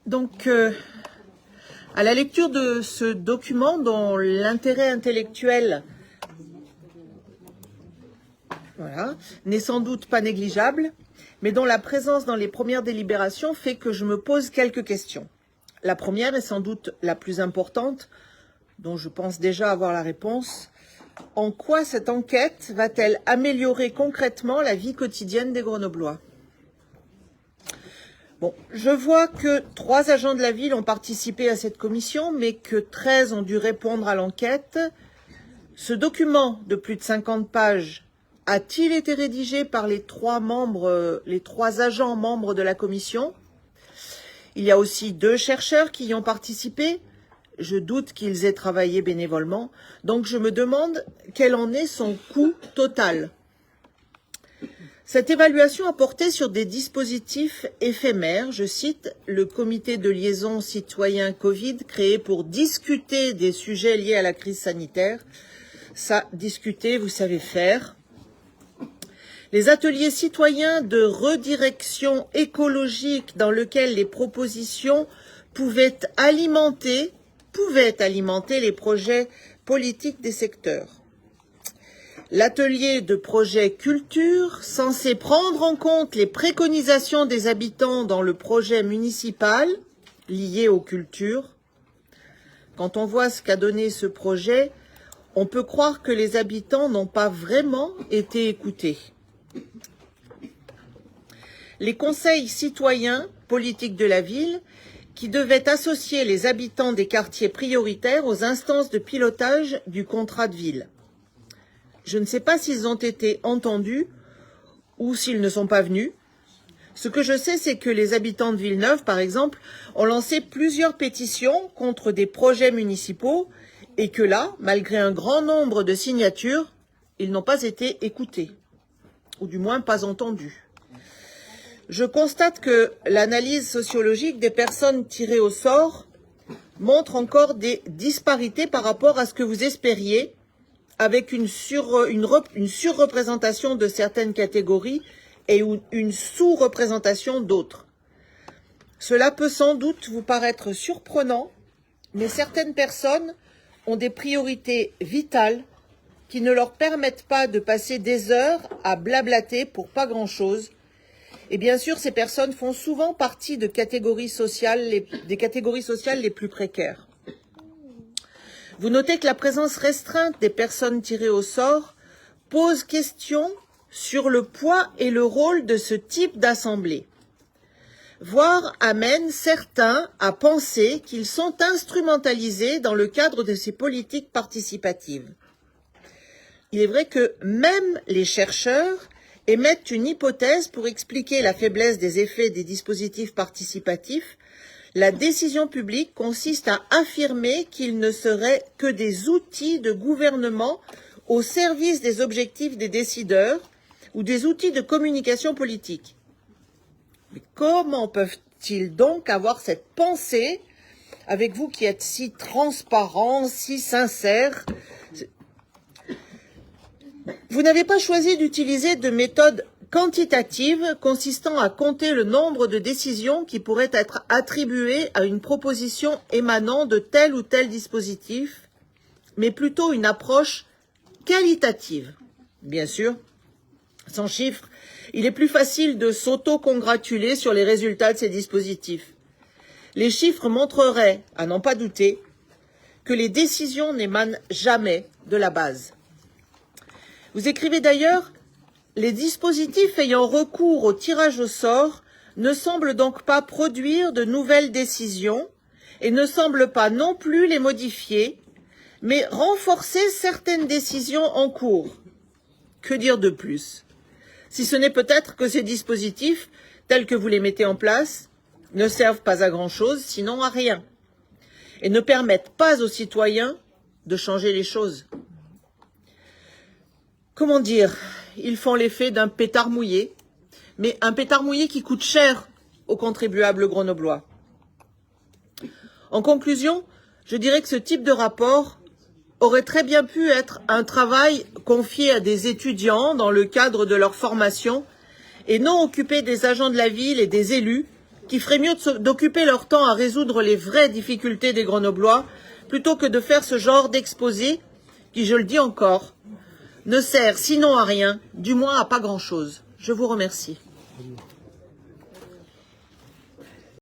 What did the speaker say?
Donc, à la lecture de ce document dont l'intérêt intellectuel n'est sans doute pas négligeable, mais dont la présence dans les premières délibérations fait que je me pose quelques questions. La première est sans doute la plus importante, dont je pense déjà avoir la réponse. En quoi cette enquête va-t-elle améliorer concrètement la vie quotidienne des Grenoblois ? Bon, je vois que 3 agents de la ville ont participé à cette commission, mais que 13 ont dû répondre à l'enquête. Ce document de plus de 50 pages a-t-il été rédigé par les 3 agents membres de la commission? Il y a aussi 2 chercheurs qui y ont participé. Je doute qu'ils aient travaillé bénévolement. Donc je me demande quel en est son coût total. Cette évaluation a porté sur des dispositifs éphémères, je cite, le comité de liaison citoyen Covid créé pour discuter des sujets liés à la crise sanitaire. Ça, discuter, vous savez faire. Les ateliers citoyens de redirection écologique dans lesquels les propositions pouvaient alimenter les projets politiques des secteurs. L'atelier de projet culture, censé prendre en compte les préconisations des habitants dans le projet municipal lié aux cultures. Quand on voit ce qu'a donné ce projet, on peut croire que les habitants n'ont pas vraiment été écoutés. Les conseils citoyens politiques de la ville, qui devaient associer les habitants des quartiers prioritaires aux instances de pilotage du contrat de ville. Je ne sais pas s'ils ont été entendus ou s'ils ne sont pas venus. Ce que je sais, c'est que les habitants de Villeneuve, par exemple, ont lancé plusieurs pétitions contre des projets municipaux et que là, malgré un grand nombre de signatures, ils n'ont pas été écoutés, ou du moins pas entendus. Je constate que l'analyse sociologique des personnes tirées au sort montre encore des disparités par rapport à ce que vous espériez, avec une surreprésentation de certaines catégories et une sous-représentation d'autres. Cela peut sans doute vous paraître surprenant, mais certaines personnes ont des priorités vitales qui ne leur permettent pas de passer des heures à blablater pour pas grand-chose. Et bien sûr, ces personnes font souvent partie de des catégories sociales les plus précaires. Vous notez que la présence restreinte des personnes tirées au sort pose question sur le poids et le rôle de ce type d'assemblée, voire amène certains à penser qu'ils sont instrumentalisés dans le cadre de ces politiques participatives. Il est vrai que même les chercheurs émettent une hypothèse pour expliquer la faiblesse des effets des dispositifs participatifs. La décision publique consiste à affirmer qu'ils ne seraient que des outils de gouvernement au service des objectifs des décideurs ou des outils de communication politique. Mais comment peuvent-ils donc avoir cette pensée, avec vous qui êtes si transparent, si sincère? Vous n'avez pas choisi d'utiliser de méthode quantitative consistant à compter le nombre de décisions qui pourraient être attribuées à une proposition émanant de tel ou tel dispositif, mais plutôt une approche qualitative. Bien sûr, sans chiffres, il est plus facile de s'auto-congratuler sur les résultats de ces dispositifs. Les chiffres montreraient, à n'en pas douter, que les décisions n'émanent jamais de la base. Vous écrivez d'ailleurs: les dispositifs ayant recours au tirage au sort ne semblent donc pas produire de nouvelles décisions et ne semblent pas non plus les modifier, mais renforcer certaines décisions en cours. Que dire de plus? Si ce n'est peut-être que ces dispositifs, tels que vous les mettez en place, ne servent pas à grand-chose, sinon à rien, et ne permettent pas aux citoyens de changer les choses. Comment dire? Ils font l'effet d'un pétard mouillé, mais un pétard mouillé qui coûte cher aux contribuables grenoblois. En conclusion, je dirais que ce type de rapport aurait très bien pu être un travail confié à des étudiants dans le cadre de leur formation et non occupé des agents de la ville et des élus qui feraient mieux d'occuper leur temps à résoudre les vraies difficultés des Grenoblois, plutôt que de faire ce genre d'exposé, qui, je le dis encore, ne sert sinon à rien, du moins à pas grand-chose. Je vous remercie.